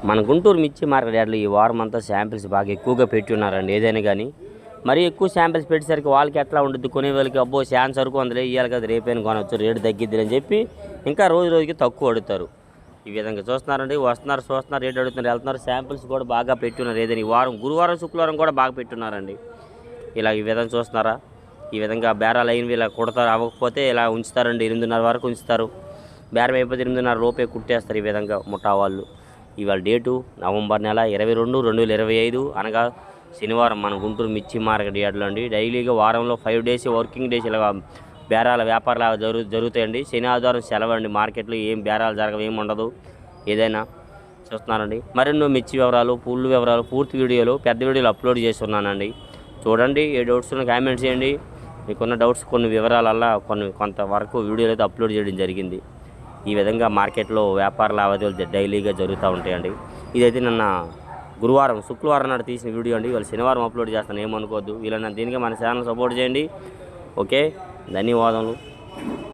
మన గుంటూరు మిర్చి మార్కెట్ యార్డ్లో ఈ వారం అంతా శాంపిల్స్ బాగా ఎక్కువగా పెట్టి ఉన్నారండి. ఏదైనా కానీ మరీ ఎక్కువ శాంపిల్స్ పెట్టేసరికి వాళ్ళకి ఎట్లా ఉంటుంది, కొనే వాళ్ళకి అబ్బో శాన్ సరుకు అందులో ఇవ్వాలి కదా, రేపైనా కొనవచ్చు, రేటు తగ్గిద్ది అని చెప్పి ఇంకా రోజు రోజుకి తక్కువ అడుగుతారు. ఈ విధంగా చూస్తున్నారండి, వస్తున్నారు, చూస్తున్నారు, రేటు అడుగుతున్నారు, వెళ్తున్నారు. శాంపిల్స్ కూడా బాగా పెట్టున్నారు. ఏదైనా ఈ వారం గురువారం శుక్రవారం కూడా బాగా పెట్టున్నారండి. ఇలా ఈ విధంగా చూస్తున్నారా, ఈ విధంగా బేరాలు అయినవి ఇలా కుడతారు, అవ్వకపోతే ఇలా ఉంచుతారండి. 8:30 వరకు ఉంచుతారు. బేరం అయిపోతే 8:30 లోపే కుట్టేస్తారు. ఈ విధంగా ముఠా వాళ్ళు. ఇవాళ డేటు నవంబర్ నెల 22, 2025 అనగా శనివారం మన గుంటూరు మిర్చి మార్కెట్ యార్డ్లో అండి. డైలీగా వారంలో 5 డేస్ వర్కింగ్ డేస్ ఇలా బేరాల వ్యాపారాలు జరుగుతాయండి. శని ఆదివారం సెలవు అండి. మార్కెట్లో ఏం బేరాలు జరగవు, ఏమి ఉండదు. ఏదైనా చూస్తున్నారండి. మరెన్నో మిర్చి వివరాలు, పూలు వివరాలు పూర్తి వీడియోలు పెద్ద వీడియోలు అప్లోడ్ చేస్తున్నానండి. చూడండి. ఏ డౌట్స్ ఉన్నా కామెంట్ చేయండి. మీకున్న డౌట్స్ కొన్ని వివరాలల్లా కొంతవరకు వీడియోలు అయితే అప్లోడ్ చేయడం జరిగింది. ఈ విధంగా మార్కెట్లో వ్యాపార లావాదేవీలు డైలీగా జరుగుతూ ఉంటాయండి. ఇదైతే నిన్న గురువారం శుక్రవారం నాడు తీసిన వీడియో అండి. ఇవాళ శనివారం అప్లోడ్ చేస్తాను, ఏమనుకోవద్దు. వీళ్ళని దీనికి మన ఛానల్ సపోర్ట్ చేయండి. ఓకే, ధన్యవాదములు.